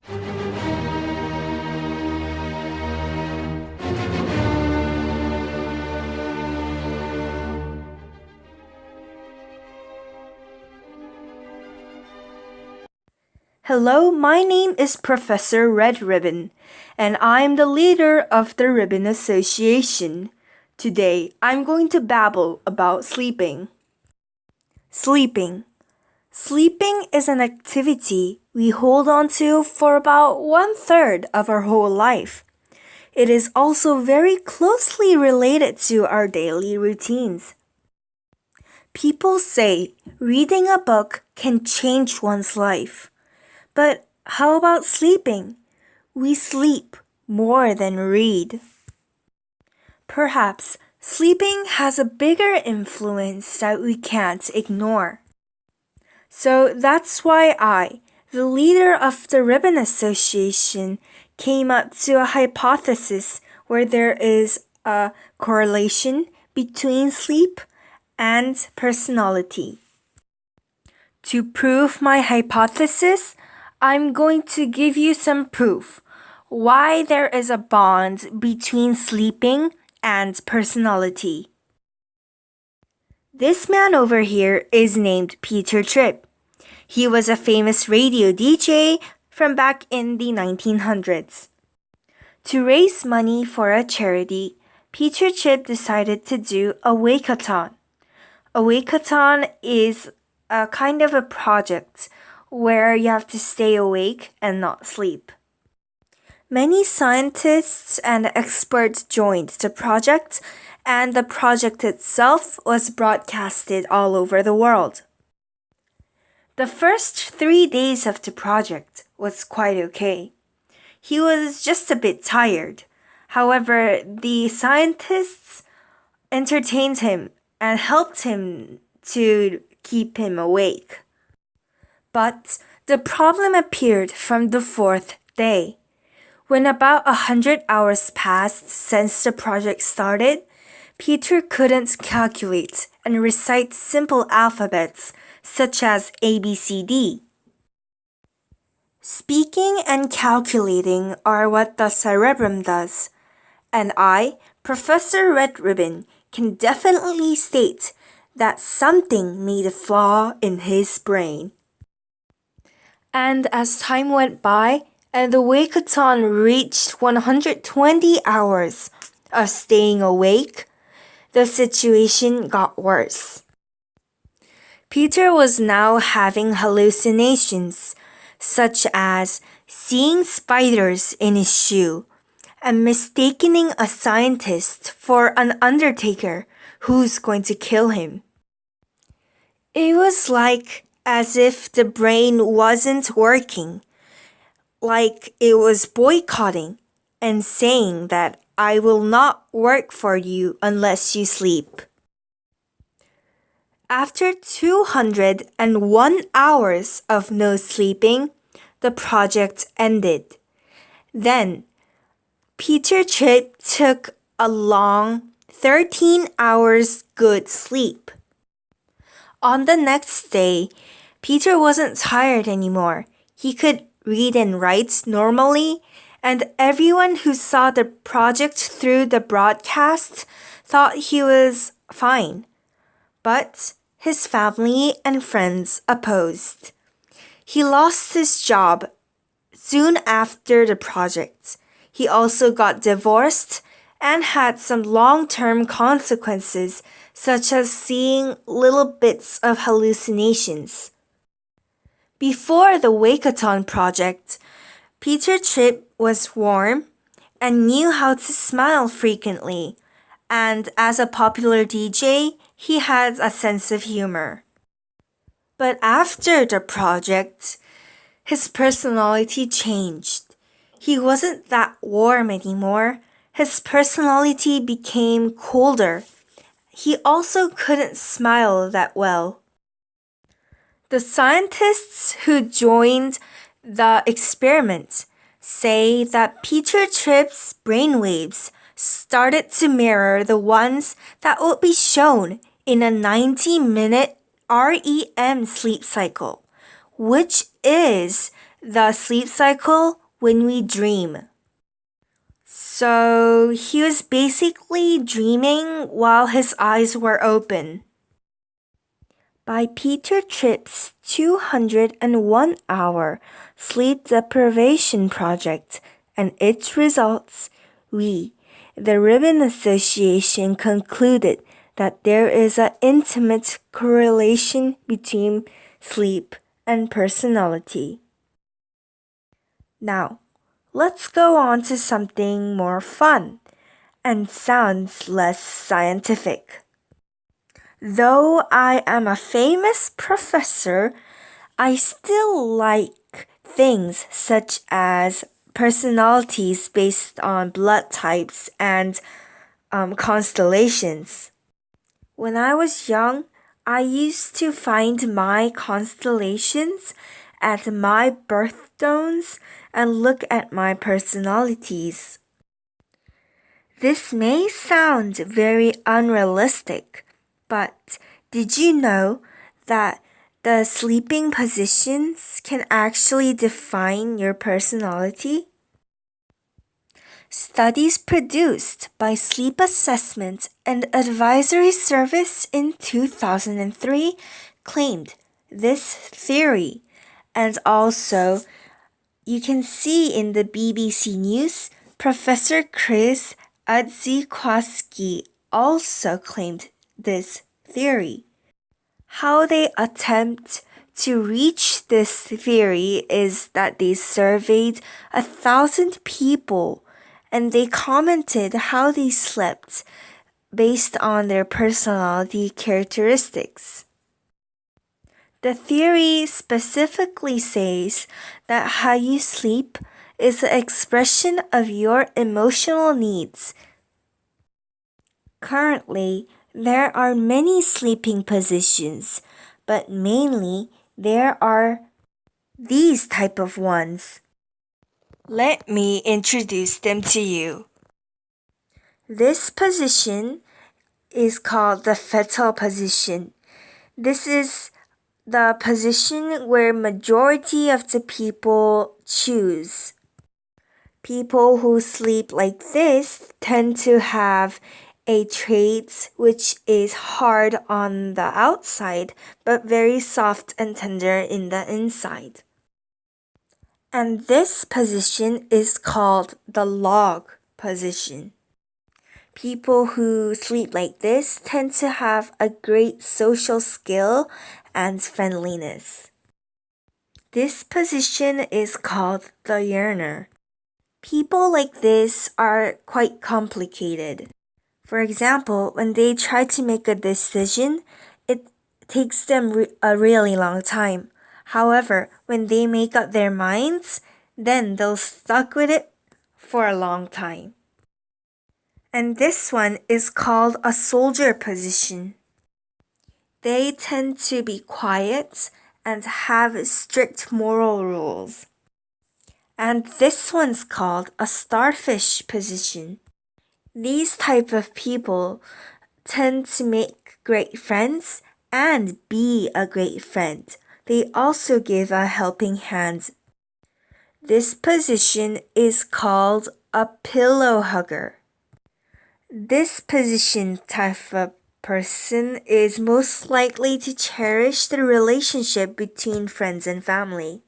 Hello, my name is Professor Red Ribbon, and I'm the leader of the Ribbon Association. Today, I'm going to babble about sleeping. Sleeping. Sleeping is an activity we hold on to for about 1/3 of our whole life. It is also very closely related to our daily routines. People say reading a book can change one's life. But how about sleeping? We sleep more than read. Perhaps sleeping has a bigger influence that we can't ignore. So that's why I, the leader of the Ribbon Association, came up to a hypothesis where there is a correlation between sleep and personality. To prove my hypothesis, I'm going to give you some proof why there is a bond between sleeping and personality. This man over here is named Peter Tripp. He was a famous radio DJ from back in the 1900s. To raise money for a charity, Peter Tripp decided to do a wake-a-thon. A wake-a-thon is a kind of a project where you have to stay awake and not sleep. Many scientists and experts joined the project, and the project itself was broadcasted all over the world. The first 3 days of the project was quite okay. He was just a bit tired. However, the scientists entertained him and helped him to keep him awake. But the problem appeared from the 4th day. When about 100 hours passed since the project started, Peter couldn't calculate and recite simple alphabets such as ABCD. Speaking and calculating are what the cerebrum does, and I, Professor Red Ribbon, can definitely state that something made a flaw in his brain. And as time went by and the wake-a-thon reached 120 hours of staying awake, the situation got worse. Peter was now having hallucinations, such as seeing spiders in his shoe and mistaking a scientist for an undertaker who's going to kill him. It was as if the brain wasn't working, like it was boycotting and saying that I will not work for you unless you sleep. After 201 hours of no sleeping, the project ended. Then, Peter Tripp took a long 13 hours good sleep. On the next day, Peter wasn't tired anymore. He could read and write normally, and everyone who saw the project through the broadcast thought he was fine. But his family and friends opposed. He lost his job soon after the project. He also got divorced and had some long-term consequences, such as seeing little bits of hallucinations. Before the wake-a-thon project, Peter Tripp was warm and knew how to smile frequently, and as a popular DJ, he had a sense of humor. But after the project, his personality changed. He wasn't that warm anymore. His personality became colder. He also couldn't smile that well. The scientists who joined the experiment say that Peter Tripp's brainwaves started to mirror the ones that would be shown in a 90-minute REM sleep cycle, which is the sleep cycle when we dream. So he was basically dreaming while his eyes were open. By Peter Tripp's 201-hour sleep deprivation project and its results, we, the Ribbon Association, concluded that there is an intimate correlation between sleep and personality. Now, let's go on to something more fun and sounds less scientific. Though I am a famous professor, I still like things such as personalities based on blood types and constellations. When I was young, I used to find my constellations at my birthstones and look at my personalities. This may sound very unrealistic, but did you know that the sleeping positions can actually define your personality? Studies produced by Sleep Assessment and Advisory Service in 2003 claimed this theory, and also you can see in the BBC News, Professor Chris Adzikowski also claimed this theory. How they attempt to reach this theory is that they surveyed 1,000 people and they commented how they slept based on their personality characteristics. The theory specifically says that how you sleep is an expression of your emotional needs. Currently, there are many sleeping positions, but mainly there are these type of ones. Let me introduce them to you. This position is called the fetal position. This is the position where majority of the people choose. People who sleep like this tend to have a trait which is hard on the outside but very soft and tender in the inside. And this position is called the log position. People who sleep like this tend to have a great social skill and friendliness. This position is called the yearner. People like this are quite complicated. For example, when they try to make a decision, it takes them a really long time. However, when they make up their minds, then they'll stuck with it for a long time. And this one is called a soldier position. They tend to be quiet and have strict moral rules. And this one's called a starfish position. These type of people tend to make great friends and be a great friend. They also give a helping hand. This position is called a pillow hugger. This position type of person is most likely to cherish the relationship between friends and family.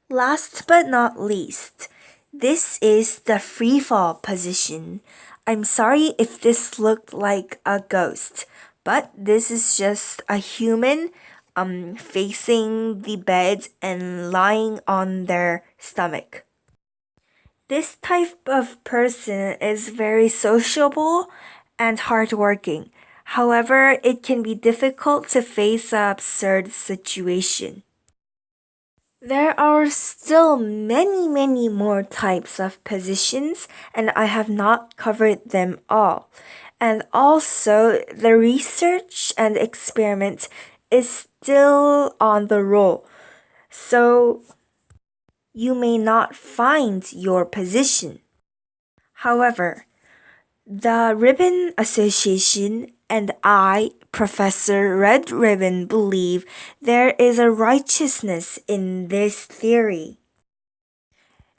Last but not least, this is the free fall position. I'm sorry if this looked like a ghost, but this is just a human facing the bed and lying on their stomach. This type of person is very sociable and hardworking. However, it can be difficult to face an absurd situation. There are still many more types of positions, and I have not covered them all. And also, the research and experiment is still on the roll. So, you may not find your position. However, the Ribbon Association and I Professor Red Ribbon believe there is a righteousness in this theory.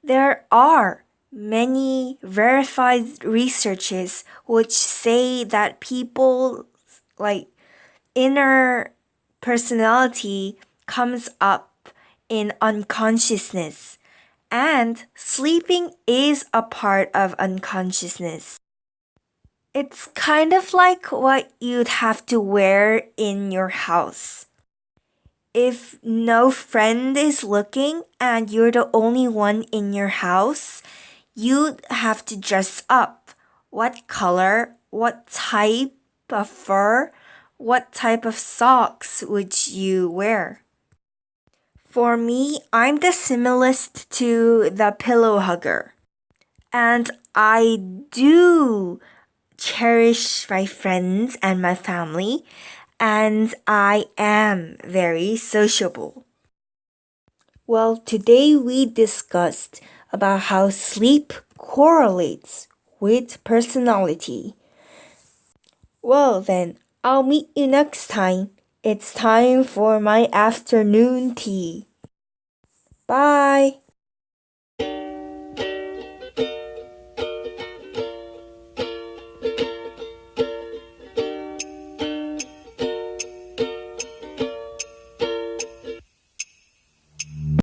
There are many verified researches which say that people inner personality comes up in unconsciousness, and sleeping is a part of unconsciousness. It's kind of like what you'd have to wear in your house. If no friend is looking and you're the only one in your house, you'd have to dress up. What color, what type of fur, what type of socks would you wear? For me, I'm the similest to the pillow hugger. And I do cherish my friends and my family, and I am very sociable. Well, today we discussed about how sleep correlates with personality. Well, then, I'll meet you next time. It's time for my afternoon tea. Bye.